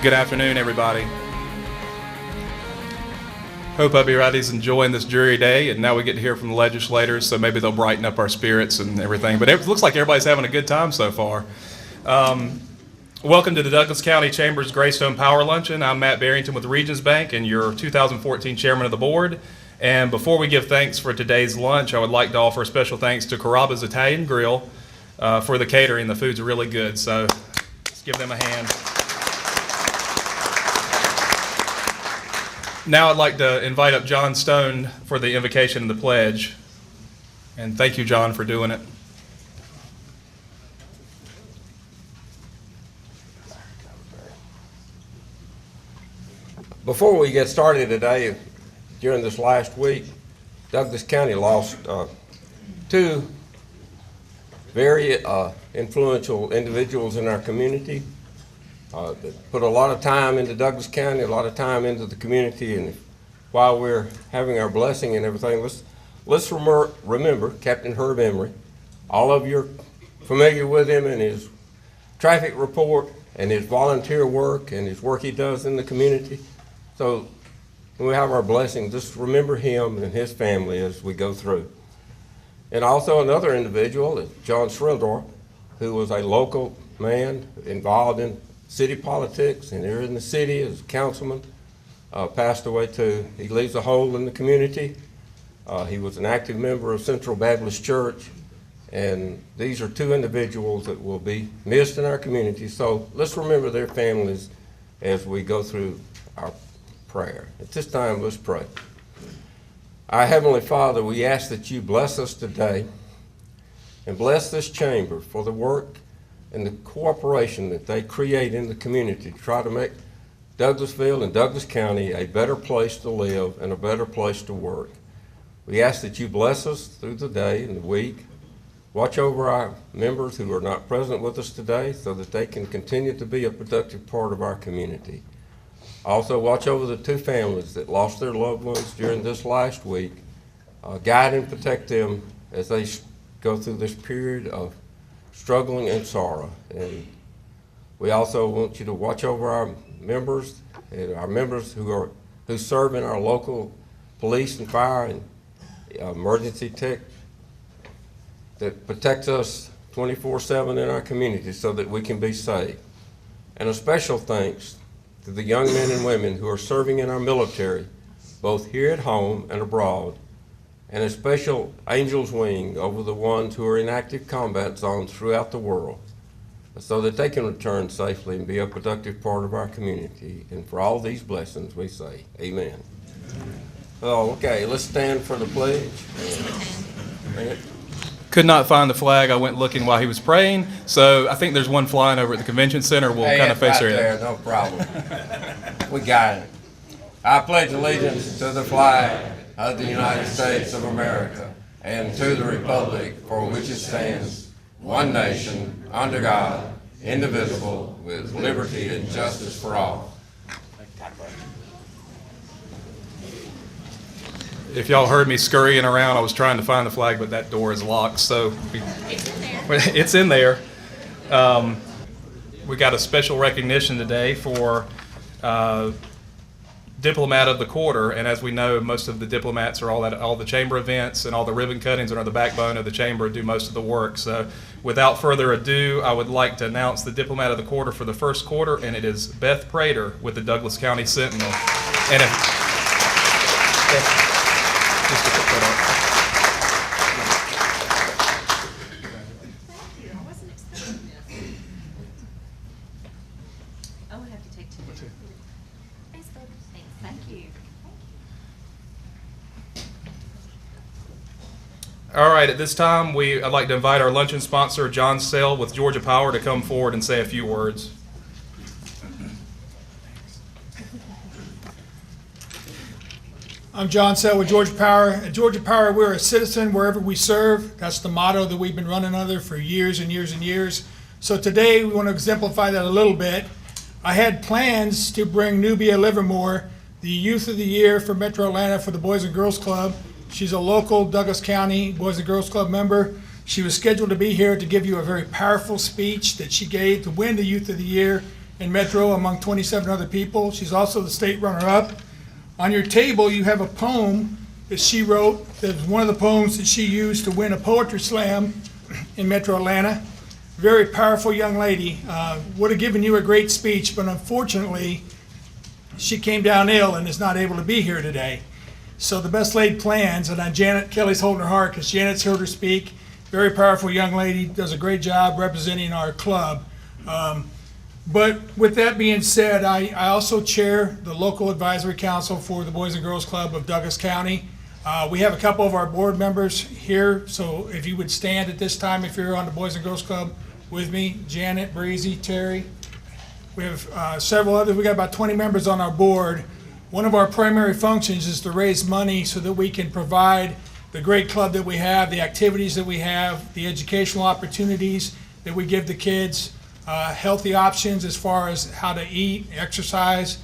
Good afternoon, everybody. Hope everybody's enjoying this dreary day, and now we get to hear from the legislators, so maybe they'll brighten up our spirits and everything. But it looks like everybody's having a good time so far. Welcome to the Douglas County Chamber's Greystone Power Luncheon. I'm Matt Barrington with Regions Bank and your 2014 Chairman of the Board. And before we give thanks for today's lunch, I would like to offer special thanks to Carrabba's Italian Grill for the catering. The food's really good, so let's give them a hand. Now I'd like to invite up John Stone for the invocation and the pledge. And thank you, John, for doing it. Before we get started today, during this last week, Douglas County lost two very influential individuals in our community that put a lot of time into Douglas County, a lot of time into the community, and while we're having our blessing and everything, let's remember Captain Herb Emery. All of you are familiar with him and his traffic report and his volunteer work and his work he does in the community. So when we have our blessing, just remember him and his family as we go through. And also another individual is John Shrildor, who was a local man involved in city politics and here in the city as a councilman, passed away too. He leaves a hole in the community. He was an active member of Central Baptist Church, and these are two individuals that will be missed in our community. So let's remember their families as we go through our prayer. At this time, let's pray. Our Heavenly Father, we ask that you bless us today and bless this chamber for the work and the cooperation that they create in the community to try to make Douglasville and Douglas County a better place to live and a better place to work. We ask that you bless us through the day and the week. Watch over our members who are not present with us today so that they can continue to be a productive part of our community. Also, watch over the two families that lost their loved ones during this last week. Guide and protect them as they go through this period of struggling and sorrow. And we also want you to watch over our members and our members who serve in our local police and fire and emergency tech that protects us 24/7 in our community so that we can be safe. And a special thanks to the young men and women who are serving in our military, both here at home and abroad, and a special angel's wing over the ones who are in active combat zones throughout the world, so that they can return safely and be a productive part of our community. And for all these blessings, we say, amen. Oh, okay, let's stand for the pledge. Could not find the flag. I went looking while he was praying, so I think there's one flying over at the convention center. We'll kind of face right there. No problem. We got it. I pledge allegiance to the flag of the United States of America and to the republic for which it stands, one nation, under God, indivisible, with liberty and justice for all. If y'all heard me scurrying around, I was trying to find the flag, but that door is locked, so it's in there. We got a special recognition today for Diplomat of the Quarter, and as we know, most of the diplomats are all the chamber events and all the ribbon cuttings and are the backbone of the chamber, do most of the work. So without further ado, I would like to announce the Diplomat of the Quarter for the first quarter, and it is Beth Prater with the Douglas County Sentinel. And just to put that up. All right, at this time, I'd like to invite our luncheon sponsor, John Sell with Georgia Power, to come forward and say a few words. I'm John Sell with Georgia Power. At Georgia Power, we're a citizen wherever we serve. That's the motto that we've been running under for years and years and years. So today, we want to exemplify that a little bit. I had plans to bring Nubia Livermore, the Youth of the Year for Metro Atlanta for the Boys and Girls Club. She's a local Douglas County Boys and Girls Club member. She was scheduled to be here to give you a very powerful speech that she gave to win the Youth of the Year. in Metro among 27 other people. She's also the state runner-up. On your table, you have a poem that she wrote. That was one of the poems that she used to win a poetry slam in Metro Atlanta. Very powerful young lady. Would have given you a great speech, but unfortunately, she came down ill and is not able to be here today. So the best laid plans, and on Janet, Kelly's holding her heart because Janet's heard her speak. Very powerful young lady, does a great job representing our club. But with that being said, I also chair the local advisory council for the Boys and Girls Club of Douglas County. We have a couple of our board members here, so if you would stand at this time if you're on the Boys and Girls Club with me, Janet, Breezy, Terry. We have several others. We got about 20 members on our board. One of our primary functions is to raise money so that we can provide the great club that we have, the activities that we have, the educational opportunities that we give the kids, healthy options as far as how to eat, exercise,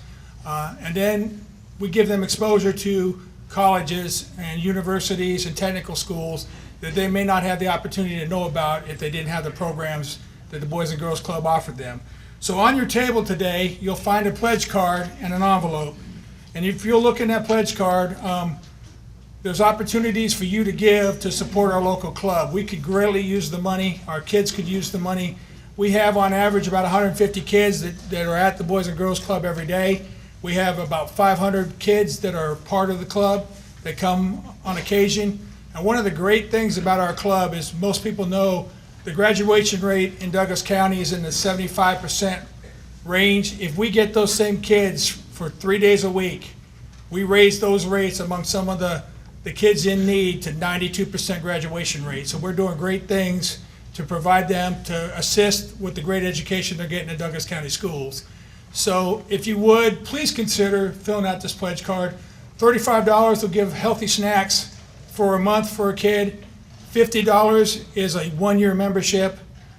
and then we give them exposure to colleges and universities and technical schools that they may not have the opportunity to know about if they didn't have the programs that the Boys and Girls Club offered them. So on your table today, you'll find a pledge card and an envelope. And if you'll look in that pledge card, there's opportunities for you to give to support our local club. We could greatly use the money. Our kids could use the money. We have on average about 150 kids that are at the Boys and Girls Club every day. We have about 500 kids that are part of the club that come on occasion. And one of the great things about our club is most people know the graduation rate in Douglas County is in the 75% range. If we get those same kids for 3 days a week, we raise those rates among some of the kids in need to 92% graduation rate. So we're doing great things to provide them, to assist with the great education they're getting in Douglas County schools. So if you would, please consider filling out this pledge card. $35 will give healthy snacks for a month for a kid. $50 is a one-year membership.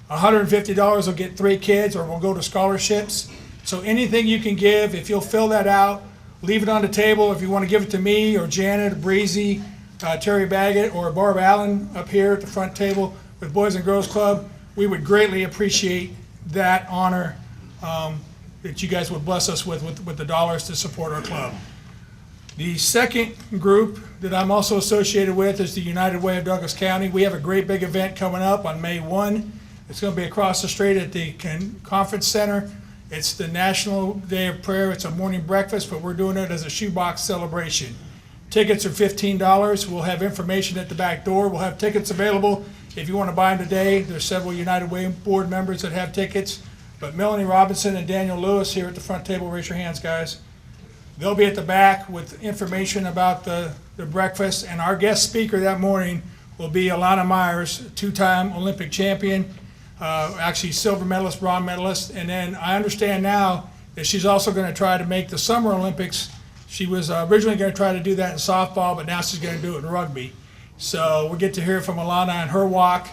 $150 will get 3 kids or will go to scholarships. So anything you can give, if you'll fill that out, leave it on the table. If you want to give it to me or Janet, or Breezy, Terry Baggett, or Barb Allen up here at the front table with Boys and Girls Club, we would greatly appreciate that honor that you guys would bless us with the dollars to support our club. The second group that I'm also associated with is the United Way of Douglas County. We have a great big event coming up on May 1. It's going to be across the street at the conference center. It's the National Day of Prayer. It's a morning breakfast, but we're doing it as a shoebox celebration. Tickets are $15. We'll have information at the back door. We'll have tickets available if you want to buy them today. There's several United Way board members that have tickets. But Melanie Robinson and Daniel Lewis here at the front table, raise your hands, guys. They'll be at the back with information about the breakfast. And our guest speaker that morning will be Alana Myers, two-time Olympic champion, actually silver medalist, bronze medalist. And then I understand now that she's also going to try to make the Summer Olympics. She was originally going to try to do that in softball, but now she's going to do it in rugby. So we'll get to hear from Alana and her walk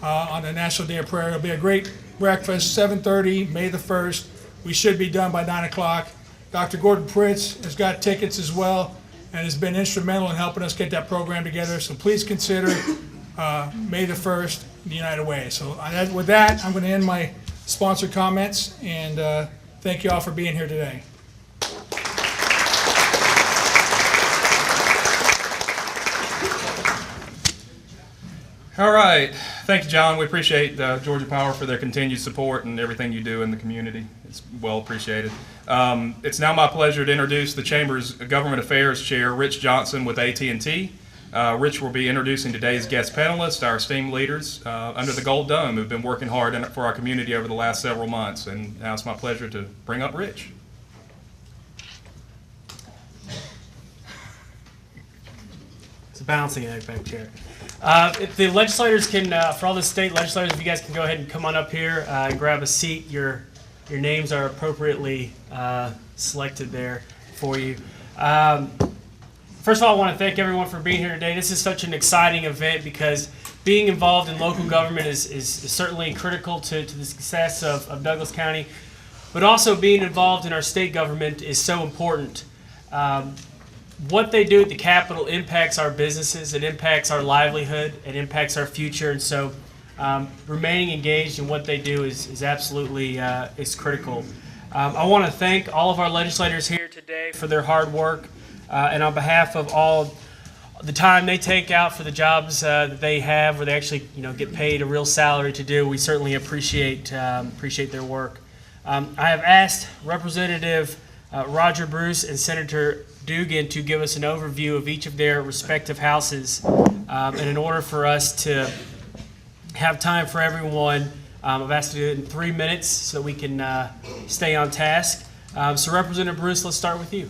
on the National Day of Prayer. It'll be a great breakfast, 7:30, May the 1st. We should be done by 9 o'clock. Dr. Gordon Pritz has got tickets as well and has been instrumental in helping us get that program together. So please consider May the 1st, the United Way. So with that, I'm going to end my sponsored comments and thank you all for being here today. All right. Thank you, John. We appreciate Georgia Power for their continued support and everything you do in the community. It's well appreciated. It's now my pleasure to introduce the Chamber's Government Affairs Chair, Rich Johnson with AT&T. Rich will be introducing today's guest panelists, our esteemed leaders under the Gold Dome who've been working hard for our community over the last several months. And now it's my pleasure to bring up Rich. It's a balancing act back chair. If the legislators can, for all the state legislators, if you guys can go ahead and come on up here and grab a seat. Your names are appropriately selected there for you. First of all, I want to thank everyone for being here today. This is such an exciting event because being involved in local government is certainly critical to the success of Douglas County, but also being involved in our state government is so important. What they do at the Capitol impacts our businesses, it impacts our livelihood, it impacts our future, and so remaining engaged in what they do is absolutely is critical. I want to thank all of our legislators here today for their hard work, and on behalf of all the time they take out for the jobs that they have, where they actually get paid a real salary to do, we certainly appreciate their work. I have asked Representative Roger Bruce and Senator Dugan to give us an overview of each of their respective houses, and in order for us to have time for everyone, I've asked to do it in 3 minutes so that we can stay on task. So Representative Bruce, let's start with you.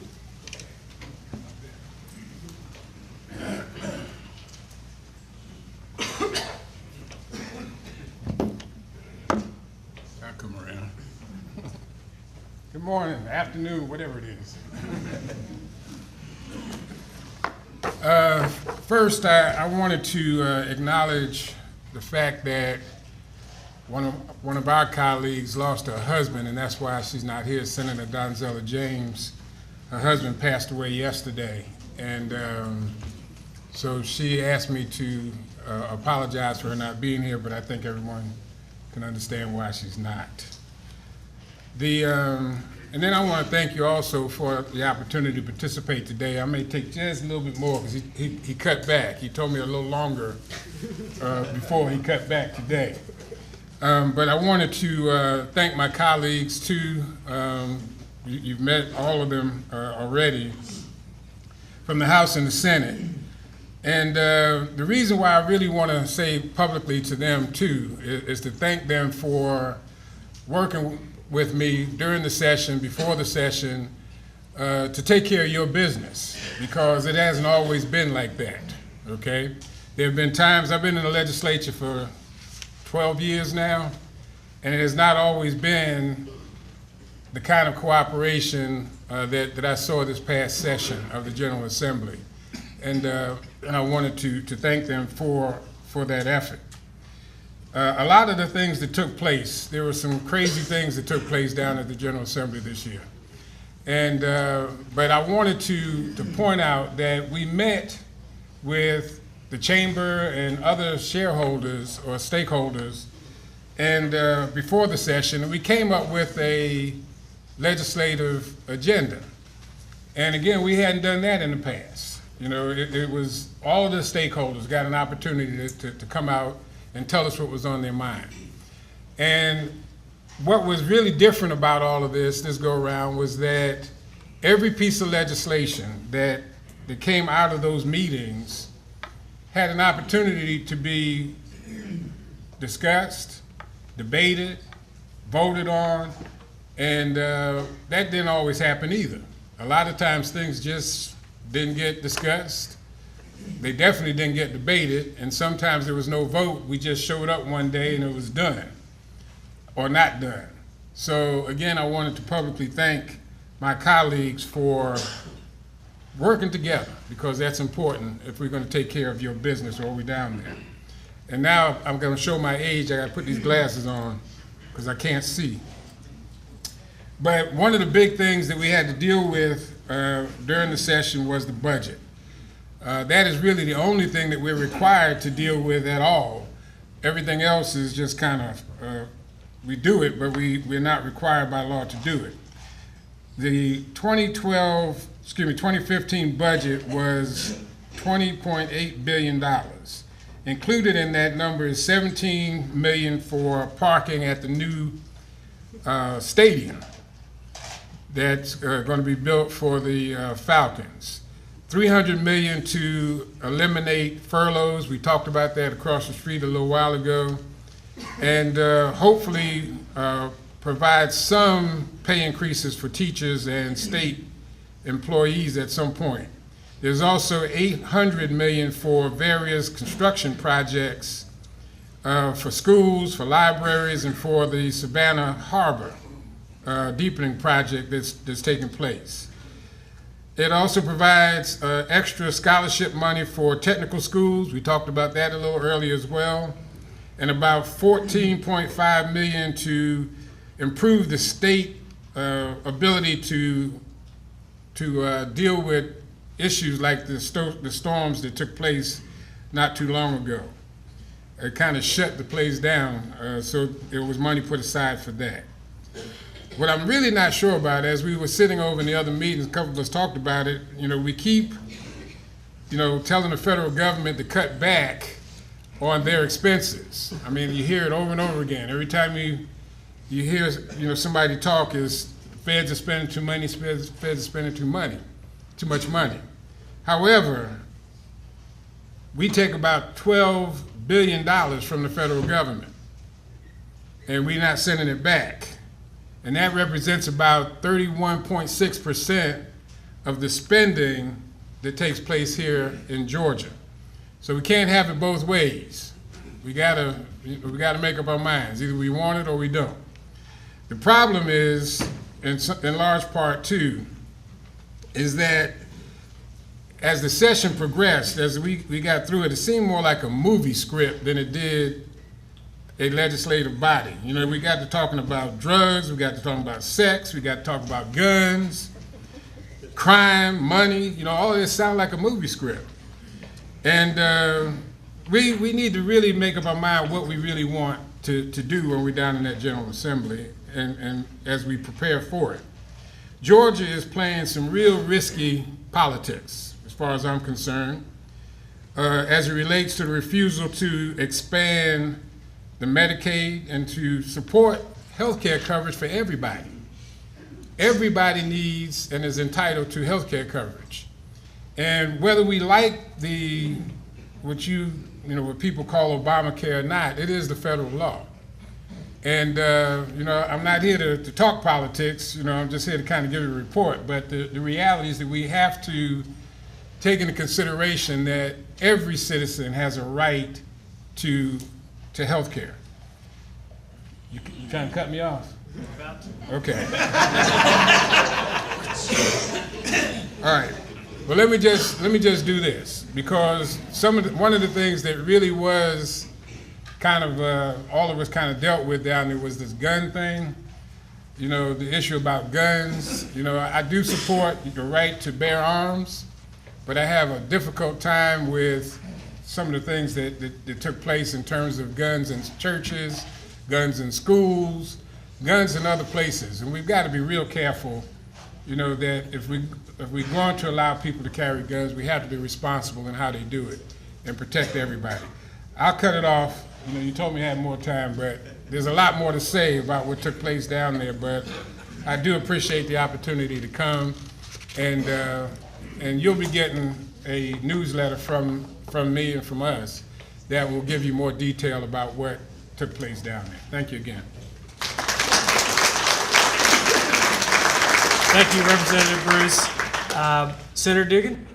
I'll come around. Good morning, afternoon, whatever it is. First, I wanted to acknowledge the fact that one of our colleagues lost her husband, and that's why she's not here, Senator Donzella James. Her husband passed away yesterday, and so she asked me to apologize for her not being here, but I think everyone can understand why she's not. And then I want to thank you also for the opportunity to participate today. I may take just a little bit more because he cut back. He told me a little longer before he cut back today. But I wanted to thank my colleagues too. You've met all of them already from the House and the Senate. And the reason why I really want to say publicly to them too is to thank them for working with me during the session, before the session, to take care of your business, because it hasn't always been like that, okay? There have been times, I've been in the legislature for 12 years now, and it has not always been the kind of cooperation that I saw this past session of the General Assembly. And I wanted to thank them for that effort. A lot of the things that took place, there were some crazy things that took place down at the General Assembly this year. And, but I wanted to point out that we met with the chamber and other shareholders or stakeholders and before the session, and we came up with a legislative agenda. And again, we hadn't done that in the past. It was all of the stakeholders got an opportunity to come out and tell us what was on their mind. And what was really different about all of this go around was that every piece of legislation that came out of those meetings had an opportunity to be discussed, debated, voted on, and that didn't always happen either. A lot of times things just didn't get discussed. They definitely didn't get debated, and sometimes there was no vote. We just showed up one day and it was done, or not done. So again, I wanted to publicly thank my colleagues for working together, because that's important if we're going to take care of your business while we're down there. And now I'm going to show my age. I got to put these glasses on because I can't see. But one of the big things that we had to deal with during the session was the budget. That is really the only thing that we're required to deal with at all. Everything else is just kind of, we do it, but we're not required by law to do it. The 2015 budget was $20.8 billion. Included in that number is $17 million for parking at the new stadium that's going to be built for the Falcons. $300 million to eliminate furloughs. We talked about that across the street a little while ago. And hopefully provide some pay increases for teachers and state employees at some point. There's also $800 million for various construction projects for schools, for libraries, and for the Savannah Harbor deepening project that's taking place. It also provides extra scholarship money for technical schools. We talked about that a little earlier as well. And about $14.5 million to improve the state ability to deal with issues like the storms that took place not too long ago. It kind of shut the place down, so there was money put aside for that. What I'm really not sure about, as we were sitting over in the other meetings, a couple of us talked about it, we keep, telling the federal government to cut back on their expenses. I mean, you hear it over and over again. Every time you hear, somebody talk is feds are spending too money, feds are spending too much money. However, we take about $12 billion from the federal government, and we're not sending it back. And that represents about 31.6% of the spending that takes place here in Georgia. So we can't have it both ways. We gotta make up our minds. Either we want it or we don't. The problem is, in large part too, is that as the session progressed, as we got through it, it seemed more like a movie script than it did a legislative body. We got to talking about drugs, we got to talking about sex, we got to talk about guns, crime, money, all of this sound like a movie script. And we need to really make up our mind what we really want to do when we're down in that General Assembly and as we prepare for it. Georgia is playing some real risky politics, as far as I'm concerned, as it relates to the refusal to expand the Medicaid and to support health care coverage for everybody. Everybody needs and is entitled to health care coverage. And whether we like what people call Obamacare or not, it is the federal law. And I'm not here to talk politics, I'm just here to kind of give you a report, but the reality is that we have to take into consideration that every citizen has a right to health care. You trying to cut me off? Okay. All right. Well, let me just do this, because one of the things that really was kind of all of us kind of dealt with down there was this gun thing. The issue about guns. I do support the right to bear arms, but I have a difficult time with some of the things that took place in terms of guns in churches, guns in schools, guns in other places. And we've got to be real careful, that if we're going to allow people to carry guns, we have to be responsible in how they do it and protect everybody. I'll cut it off. You told me I had more time, but there's a lot more to say about what took place down there, but I do appreciate the opportunity to come, and you'll be getting a newsletter from me and from us that will give you more detail about what took place down there. Thank you again. Thank you, Representative Bruce. Senator Dugan?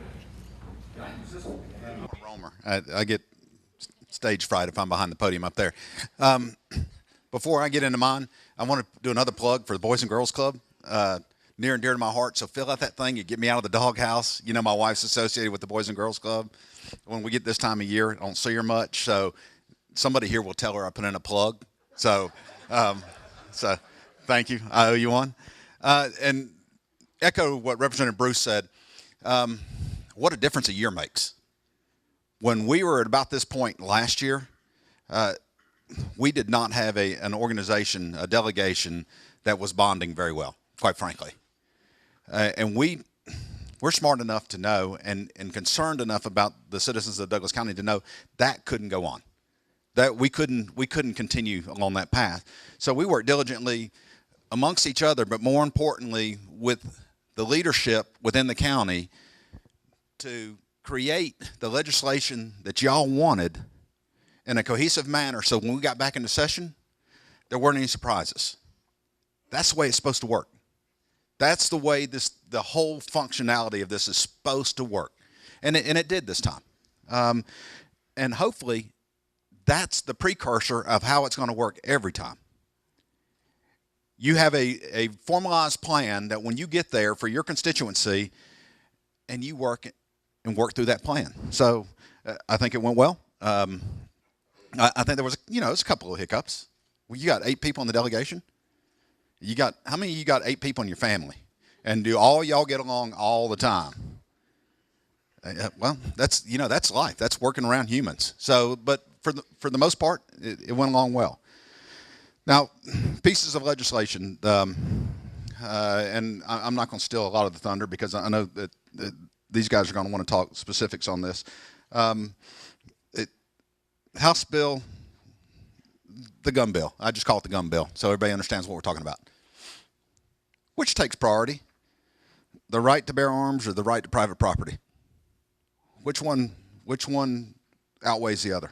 Romer. I get stage fright if I'm behind the podium up there. Before I get into mine, I want to do another plug for the Boys and Girls Club. Near and dear to my heart, so fill out that thing. You get me out of the doghouse. My wife's associated with the Boys and Girls Club. When we get this time of year, I don't see her much, so somebody here will tell her I put in a plug. So thank you. I owe you one. And echo what Representative Bruce said. What a difference a year makes. When we were at about this point last year, we did not have an organization, a delegation that was bonding very well, quite frankly. And we're smart enough to know and concerned enough about the citizens of Douglas County to know that couldn't go on, that we couldn't continue along that path. So we worked diligently amongst each other, but more importantly with the leadership within the county to create the legislation that y'all wanted in a cohesive manner, so when we got back into session, there weren't any surprises. That's the way it's supposed to work. That's the way the whole functionality of this is supposed to work. And it did this time. And hopefully that's the precursor of how it's going to work every time. You have a formalized plan that when you get there for your constituency, and you work through that plan. So I think it went well. I think there was a couple of hiccups. Well, you got 8 people in the delegation. How many of you got 8 people in your family? And do all y'all get along all the time? Well, that's life. That's working around humans. So, but for the most part, it went along well. Now, pieces of legislation. and I'm not going to steal a lot of the thunder because I know that these guys are going to want to talk specifics on this. House bill, the gun bill. I just call it the gun bill so everybody understands what we're talking about. Which takes priority? The right to bear arms or the right to private property? Which one outweighs the other?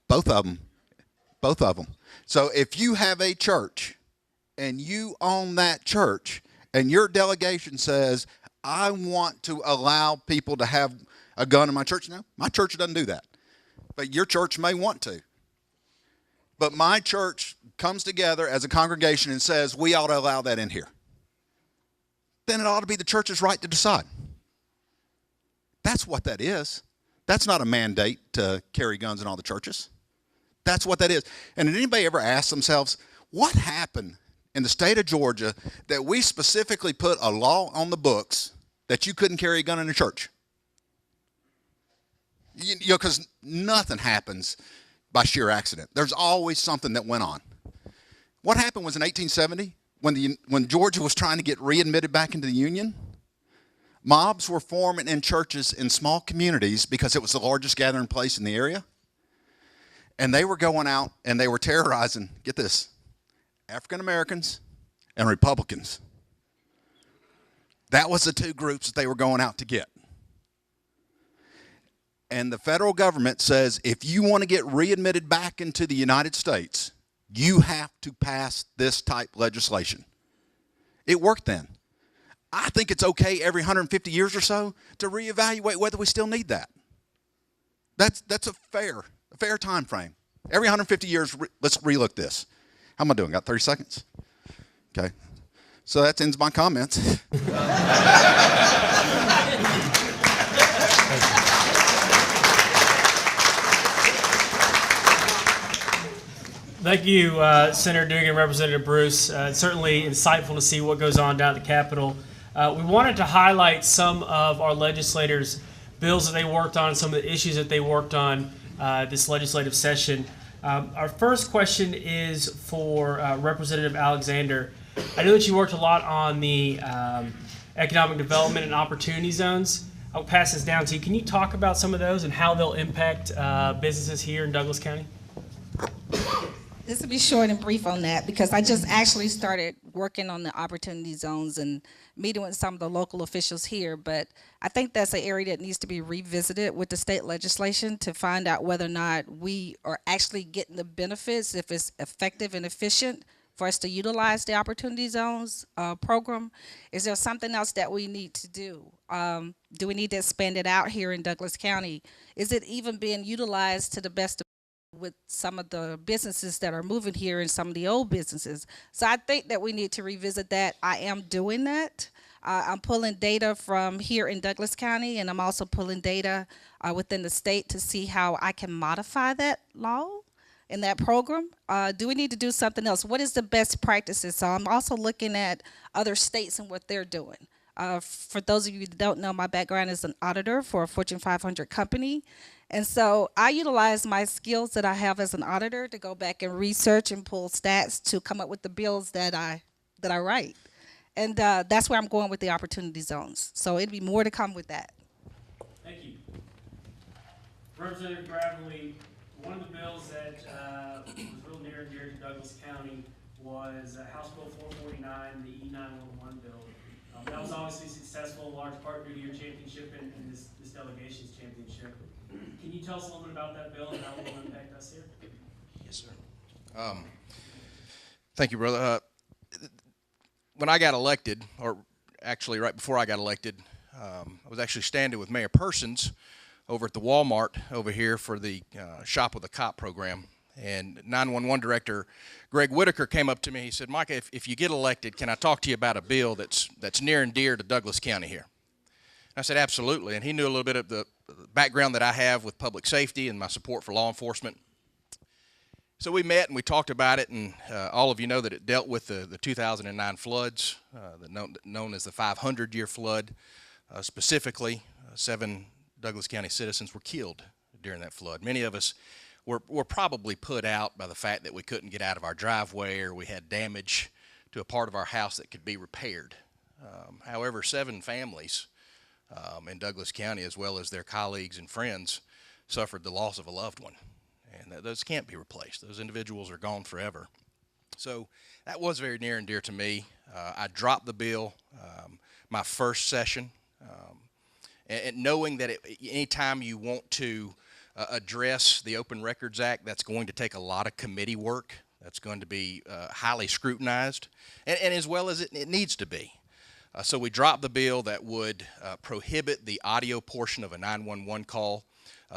Both of them. Both of them. So if you have a church and you own that church and your delegation says, I want to allow people to have a gun in my church. No, my church doesn't do that. But your church may want to. But my church comes together as a congregation and says, we ought to allow that in here. Then it ought to be the church's right to decide. That's what that is. That's not a mandate to carry guns in all the churches. That's what that is. And did anybody ever ask themselves, what happened in the state of Georgia that we specifically put a law on the books that you couldn't carry a gun in a church? You know, because nothing happens by sheer accident. There's always something that went on. What happened was in 1870, when Georgia was trying to get readmitted back into the Union, mobs were forming in churches in small communities because it was the largest gathering place in the area. And they were going out and they were terrorizing, get this, African Americans and Republicans. That was the two groups that they were going out to get. And the federal government says, if you want to get readmitted back into the United States, you have to pass this type legislation. It worked then. I think it's okay every 150 years or so to reevaluate whether we still need that. That's a fair time frame. Every 150 years, let's relook this. How am I doing? Got 30 seconds? Okay. So that ends my comments. Thank you, Senator Dugan and Representative Bruce. It's certainly insightful to see what goes on down at the Capitol. We wanted to highlight some of our legislators' bills that they worked on, some of the issues that they worked on this legislative session. Our first question is for Representative Alexander. I know that you worked a lot on the economic development and opportunity zones. I'll pass this down to you. Can you talk about some of those and how they'll impact businesses here in Douglas County? This will be short and brief on that because I just actually started working on the opportunity zones and meeting with some of the local officials here, but I think that's an area that needs to be revisited with the state legislation to find out whether or not we are actually getting the benefits, if it's effective and efficient for us to utilize the opportunity zones program. Is there something else that we need to do? Do we need to expand it out here in Douglas County? Is it even being utilized to the best of with some of the businesses that are moving here and some of the old businesses? So I think that we need to revisit that. I am doing that. I'm pulling data from here in Douglas County, and I'm also pulling data within the state to see how I can modify that law in that program. Do we need to do something else? What is the best practices? So I'm also looking at other states and what they're doing. For those of you that don't know, my background is an auditor for a Fortune 500 company. And so I utilize my skills that I have as an auditor to go back and research and pull stats to come up with the bills that I write. And that's where I'm going with the opportunity zones. So it'd be more to come with that. Thank you. Representative Gravely, one of the bills that was real near and dear to Douglas County was House Bill 449, the E911 bill. That was obviously successful in large part due to your championship and this delegation's championship. Can you tell us a little bit about that bill and how it will impact us here? Yes, sir. Thank you, brother. When I got elected, or actually right before I got elected, I was actually standing with Mayor Persons over at the Walmart over here for the Shop with a Cop program. And 911 Director Greg Whitaker came up to me. He said, Micah, if you get elected, can I talk to you about a bill that's near and dear to Douglas County here? I said, absolutely. And he knew a little bit of the background that I have with public safety and my support for law enforcement. So we met and we talked about it, and all of you know that it dealt with the 2009 floods, known as the 500-year flood. Specifically, 7 Douglas County citizens were killed during that flood. Many of us were probably put out by the fact that we couldn't get out of our driveway or we had damage to a part of our house that could be repaired. However, 7 families in Douglas County, as well as their colleagues and friends, suffered the loss of a loved one. And those can't be replaced. Those individuals are gone forever. So that was very near and dear to me. I dropped the bill my first session, and knowing that anytime you want to address the Open Records Act, that's going to take a lot of committee work. That's going to be highly scrutinized, and as well as it needs to be. So we dropped the bill that would prohibit the audio portion of a 911 call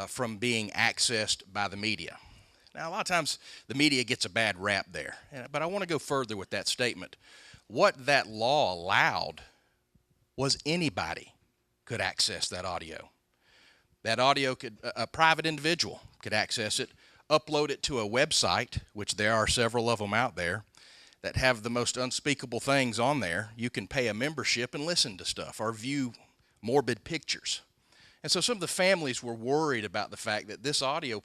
from being accessed by the media. Now, a lot of times the media gets a bad rap there, but I want to go further with that statement. What that law allowed was anybody could access that audio. That audio could, a private individual could access it, upload it to a website, which there are several of them out there, that have the most unspeakable things on there. You can pay a membership and listen to stuff or view morbid pictures. And so some of the families were worried about the fact that this audio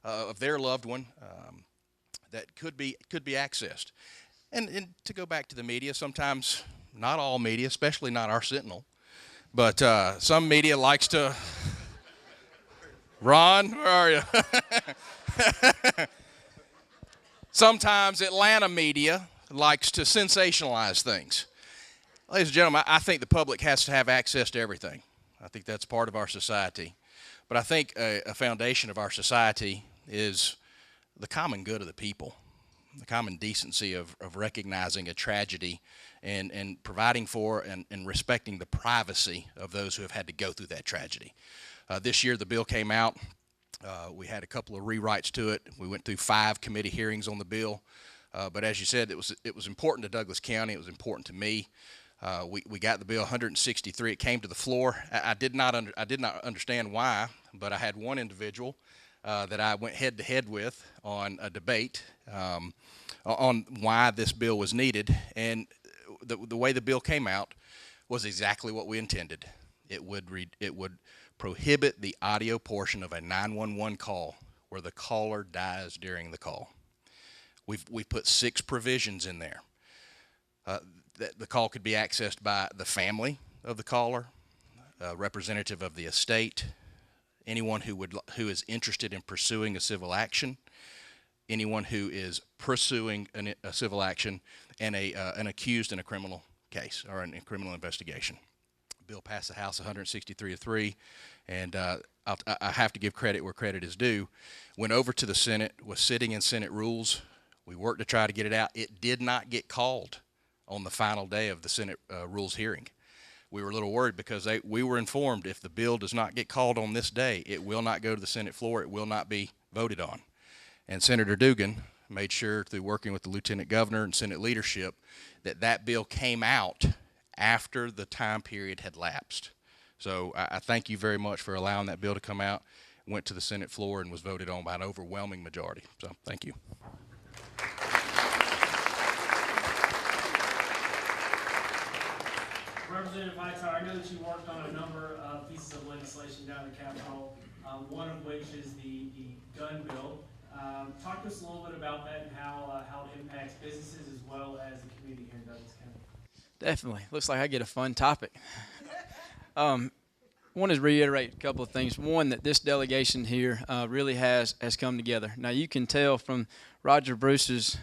of their loved one that could be accessed. And to go back to the media, sometimes, not all media, especially not our Sentinel, but some media likes to, Ron, where are you? Sometimes Atlanta media likes to sensationalize things. Ladies and gentlemen, I think the public has to have access to everything. I think that's part of our society. But I think a foundation of our society is the common good of the people, the common decency of recognizing a tragedy and providing for and respecting the privacy of those who have had to go through that tragedy. This year the bill came out. We had a couple of rewrites to it. We went through 5 committee hearings on the bill. But as you said, it was important to Douglas County. It was important to me. We got the bill 163. It came to the floor. I did not understand why, but I had one individual that I went head to head with on a debate on why this bill was needed, and the way the bill came out was exactly what we intended. It would prohibit the audio portion of a 911 call where the caller dies during the call. We've put 6 provisions in there. That the call could be accessed by the family of the caller, a representative of the estate, anyone who is interested in pursuing a civil action, anyone who is pursuing a civil action, and an accused in a criminal case or in a criminal investigation. The bill passed the House 163-3, and I have to give credit where credit is due. Went over to the Senate, was sitting in Senate rules. We worked to try to get it out. It did not get called on the final day of the Senate rules hearing. We were a little worried because we were informed if the bill does not get called on this day, it will not go to the Senate floor. It will not be voted on. And Senator Dugan made sure, through working with the Lieutenant Governor and Senate leadership, that bill came out after the time period had lapsed. So I thank you very much for allowing that bill to come out, went to the Senate floor, and was voted on by an overwhelming majority. So thank you. Representative Hightower, I know that you worked on a number of pieces of legislation down in the Capitol, one of which is the gun bill. Talk to us a little bit about that and how it impacts businesses as well as the community here in Douglas County. Definitely. Looks like I get a fun topic. Want to reiterate a couple of things. One, that this delegation here really has come together. Now, you can tell from Roger Bruce's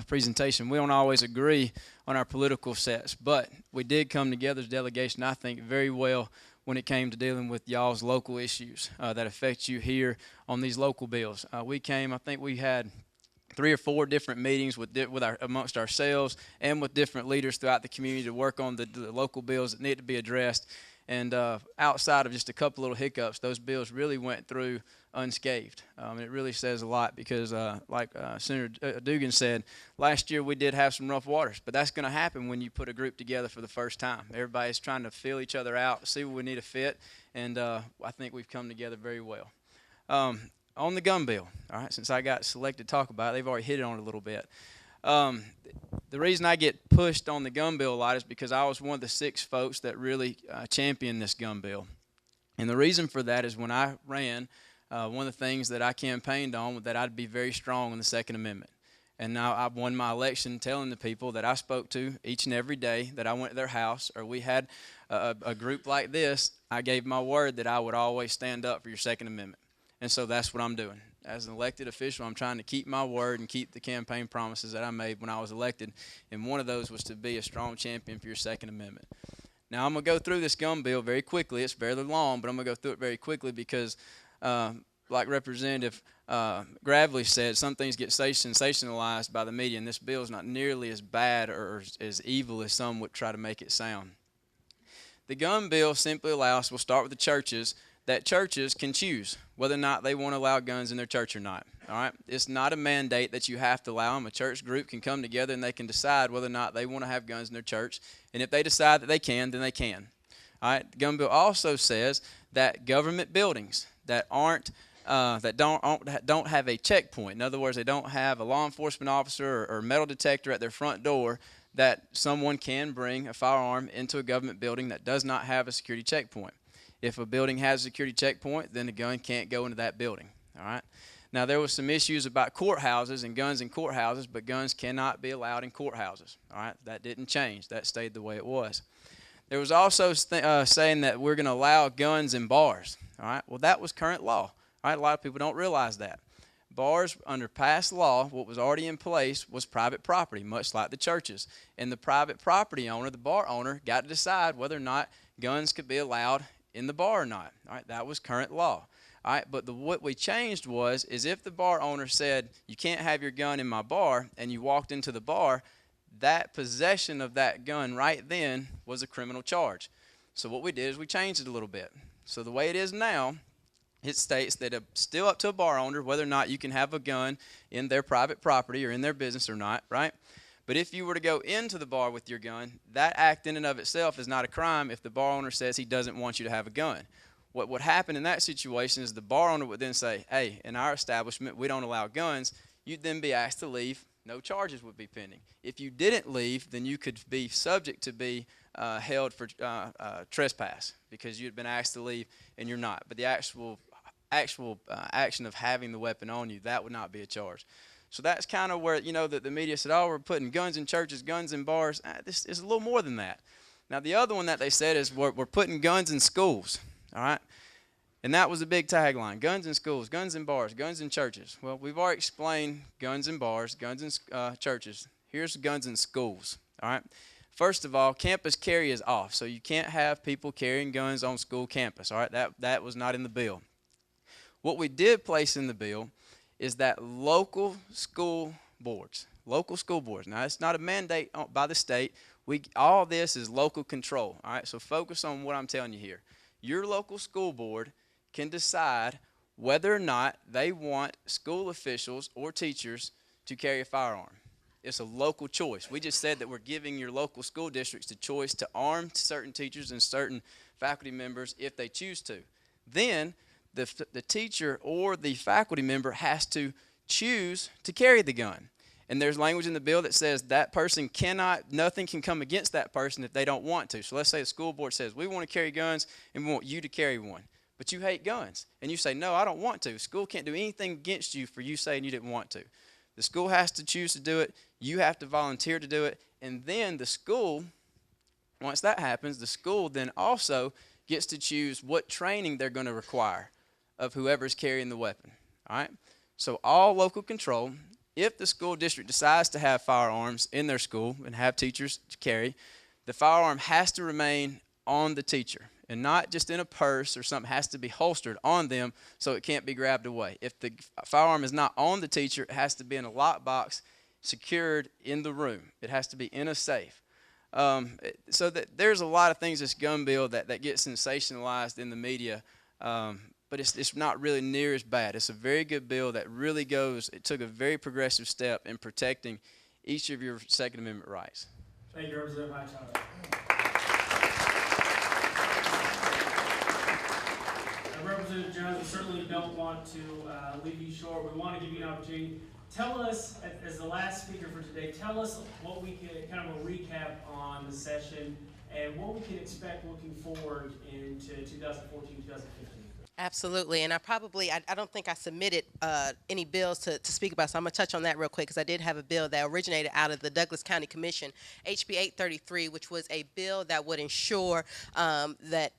presentation, we don't always agree on our political sets, but we did come together as a delegation, I think, very well when it came to dealing with y'all's local issues that affect you here on these local bills. I think we had 3 or 4 different meetings amongst ourselves and with different leaders throughout the community to work on the local bills that need to be addressed. And outside of just a couple little hiccups, those bills really went through unscathed. It really says a lot because, like Senator Dugan said, last year we did have some rough waters, but that's going to happen when you put a group together for the first time. Everybody's trying to feel each other out, see where we need to fit, and I think we've come together very well. On the gun bill, all right, since I got selected to talk about it, they've already hit it on it a little bit. The reason I get pushed on the gun bill a lot is because I was one of the 6 folks that really championed this gun bill. And the reason for that is when I ran, one of the things that I campaigned on was that I'd be very strong on the Second Amendment. And now I've won my election telling the people that I spoke to each and every day that I went to their house, or we had a group like this, I gave my word that I would always stand up for your Second Amendment. And so that's what I'm doing. As an elected official, I'm trying to keep my word and keep the campaign promises that I made when I was elected. And one of those was to be a strong champion for your Second Amendment. Now, I'm going to go through this gun bill very quickly. It's fairly long, but I'm going to go through it very quickly because like Representative Gravely said, some things get sensationalized by the media, and this bill is not nearly as bad or as evil as some would try to make it sound. The gun bill simply allows, we'll start with the churches, that churches can choose whether or not they want to allow guns in their church or not. All right? It's not a mandate that you have to allow them. A church group can come together and they can decide whether or not they want to have guns in their church, and if they decide that they can, then they can. All right? The gun bill also says that government buildings that aren't that don't have a checkpoint. In other words, they don't have a law enforcement officer or metal detector at their front door, that someone can bring a firearm into a government building that does not have a security checkpoint. If a building has a security checkpoint, then the gun can't go into that building. All right. Now, there was some issues about courthouses and guns in courthouses, but guns cannot be allowed in courthouses. All right. That didn't change. That stayed the way it was. There was also saying that we're going to allow guns in bars. All right. Well, that was current law. All right, a lot of people don't realize that. Bars, under past law, what was already in place was private property, much like the churches. And the private property owner, the bar owner, got to decide whether or not guns could be allowed in the bar or not. All right, that was current law. All right, but what we changed is if the bar owner said, you can't have your gun in my bar, and you walked into the bar, that possession of that gun right then was a criminal charge. So what we did is we changed it a little bit. So the way it is now, it states that it's still up to a bar owner whether or not you can have a gun in their private property or in their business or not, right? But if you were to go into the bar with your gun, that act in and of itself is not a crime if the bar owner says he doesn't want you to have a gun. What would happen in that situation is the bar owner would then say, hey, in our establishment, we don't allow guns. You'd then be asked to leave. No charges would be pending. If you didn't leave, then you could be subject to be held for trespass because you'd been asked to leave and you're not. But the actual action of having the weapon on you, that would not be a charge. So that's kind of where, that the media said, oh, we're putting guns in churches, guns in bars. This is a little more than that. Now, the other one that they said is we're putting guns in schools, all right? And that was a big tagline, guns in schools, guns in bars, guns in churches. Well, we've already explained guns in bars, guns in churches. Here's guns in schools, all right? First of all, campus carry is off, so you can't have people carrying guns on school campus, all right? That was not in the bill. What we did place in the bill is that local school boards, now it's not a mandate by the state. All this is local control, all right? So focus on what I'm telling you here. Your local school board can decide whether or not they want school officials or teachers to carry a firearm. It's a local choice. We just said that we're giving your local school districts the choice to arm certain teachers and certain faculty members if they choose to. Then the teacher or the faculty member has to choose to carry the gun. And there's language in the bill that says that person nothing can come against that person if they don't want to. So let's say the school board says, we want to carry guns and we want you to carry one. But you hate guns. And you say, no, I don't want to. School can't do anything against you for you saying you didn't want to. The school has to choose to do it. You have to volunteer to do it. And then the school, once that happens, the school then also gets to choose what training they're going to require of whoever's carrying the weapon, all right? So all local control. If the school district decides to have firearms in their school and have teachers to carry, the firearm has to remain on the teacher and not just in a purse or something. It has to be holstered on them so it can't be grabbed away. If the firearm is not on the teacher, it has to be in a lockbox secured in the room. It has to be in a safe. So that there's a lot of things in this gun bill that get sensationalized in the media, but it's not really near as bad. It's a very good bill that really it took a very progressive step in protecting each of your Second Amendment rights. Thank you, Representative Hightower. Representative Jones, we certainly don't want to leave you short. We want to give you an opportunity. Tell us, as the last speaker for today, tell us what we can, kind of a recap on the session and what we can expect looking forward into 2014, 2015. Absolutely, and I don't think I submitted any bills to speak about, so I'm going to touch on that real quick because I did have a bill that originated out of the Douglas County Commission, HB 833, which was a bill that would ensure that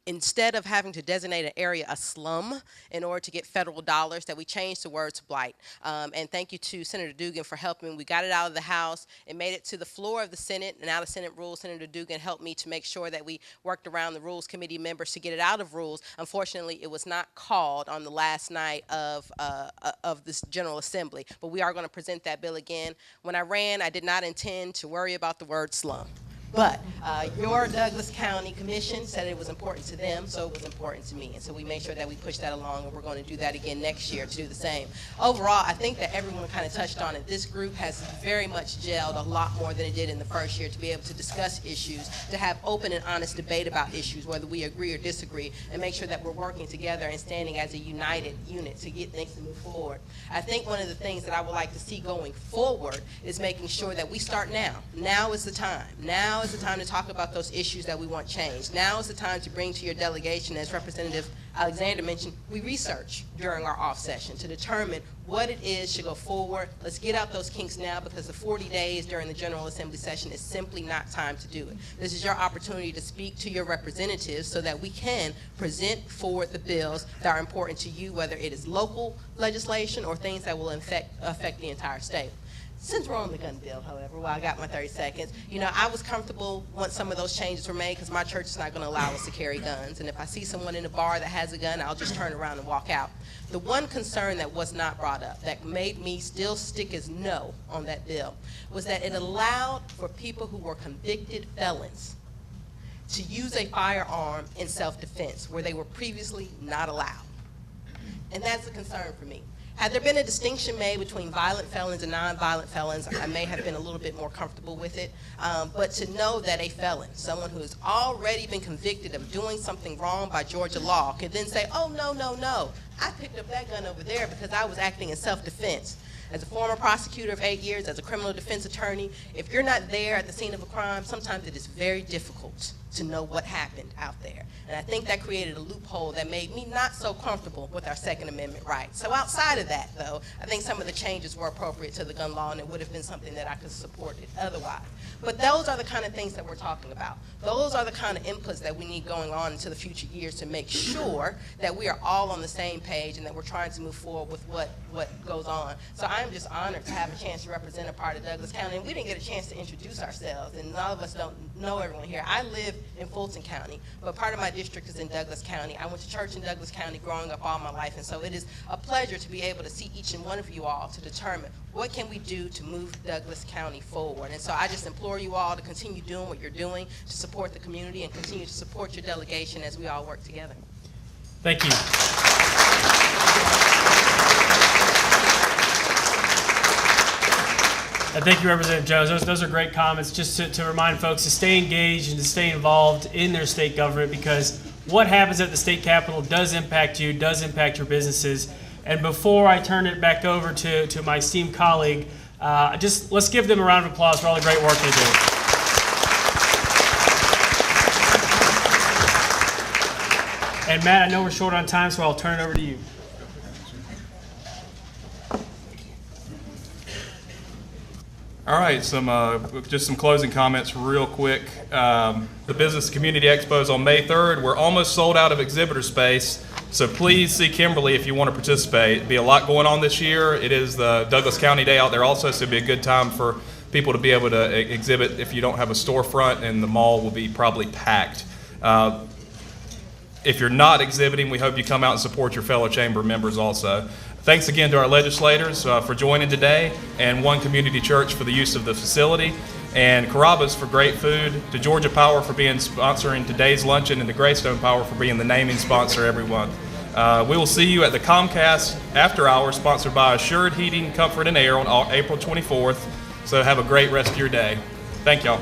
instead of having to designate an area a slum in order to get federal dollars, that we changed the word to blight. And thank you to Senator Dugan for helping. We got it out of the House. It made it to the floor of the Senate, and out of Senate rules, Senator Dugan helped me to make sure that we worked around the Rules Committee members to get it out of rules. Unfortunately, it was not called on the last night of this General Assembly, but we are going to present that bill again. When I ran, I did not intend to worry about the word slum. But your Douglas County Commission said it was important to them, so it was important to me. And so we made sure that we pushed that along, and we're going to do that again next year to do the same. Overall, I think that everyone kind of touched on it. This group has very much gelled a lot more than it did in the first year to be able to discuss issues, to have open and honest debate about issues, whether we agree or disagree, and make sure that we're working together and standing as a united unit to get things to move forward. I think one of the things that I would like to see going forward is making sure that we start now. Now is the time. Now is the time to talk about those issues that we want changed. Now is the time to bring to your delegation, as Representative Alexander mentioned, we research during our off session to determine what it is to go forward. Let's get out those kinks now, because the 40 days during the General Assembly session is simply not time to do it. This is your opportunity to speak to your representatives so that we can present forward the bills that are important to you, whether it is local legislation or things that will affect the entire state. Since we're on the gun bill, however, while I got my 30 seconds, you know, I was comfortable once some of those changes were made because my church is not going to allow us to carry guns. And if I see someone in a bar that has a gun, I'll just turn around and walk out. The one concern that was not brought up that made me still stick as no on that bill was that it allowed for people who were convicted felons to use a firearm in self-defense where they were previously not allowed. And that's a concern for me. Had there been a distinction made between violent felons and nonviolent felons, I may have been a little bit more comfortable with it. But to know that a felon, someone who has already been convicted of doing something wrong by Georgia law, could then say, oh, no, no, no, I picked up that gun over there because I was acting in self-defense. As a former prosecutor of 8 years, as a criminal defense attorney, if you're not there at the scene of a crime, sometimes it is very difficult to know what happened out there. And I think that created a loophole that made me not so comfortable with our Second Amendment rights. So outside of that, though, I think some of the changes were appropriate to the gun law, and it would have been something that I could support it otherwise. But those are the kind of things that we're talking about. Those are the kind of inputs that we need going on into the future years to make sure that we are all on the same page and that we're trying to move forward with what goes on. So I'm just honored to have a chance to represent a part of Douglas County. And we didn't get a chance to introduce ourselves, and all of us don't know everyone here. I live in Fulton County, but part of my district is in Douglas County. I went to church in Douglas County growing up all my life, and so it is a pleasure to be able to see each and one of you all to determine what can we do to move Douglas County forward. And so I just implore you all to continue doing what you're doing to support the community and continue to support your delegation as we all work together. Thank you. And thank you, Representative Jones. Those are great comments, just to remind folks to stay engaged and to stay involved in their state government, because what happens at the state capitol does impact you, does impact your businesses. And before I turn it back over to my esteemed colleague, let's give them a round of applause for all the great work they do. And Matt, I know we're short on time, so I'll turn it over to you. All right, just some closing comments real quick. The Business Community Expo is on May 3rd. We're almost sold out of exhibitor space, so please see Kimberly if you want to participate. There'll be a lot going on this year. It is the Douglas County Day out there also, so it'll be a good time for people to be able to exhibit if you don't have a storefront, and the mall will be probably packed. If you're not exhibiting, we hope you come out and support your fellow chamber members also. Thanks again to our legislators for joining today, and One Community Church for the use of the facility, and Carrabba's for great food, to Georgia Power for being sponsoring today's luncheon, and to Greystone Power for being the naming sponsor, everyone. We will see you at the Comcast After Hours, sponsored by Assured Heating, Comfort, and Air on April 24th. So have a great rest of your day. Thank y'all.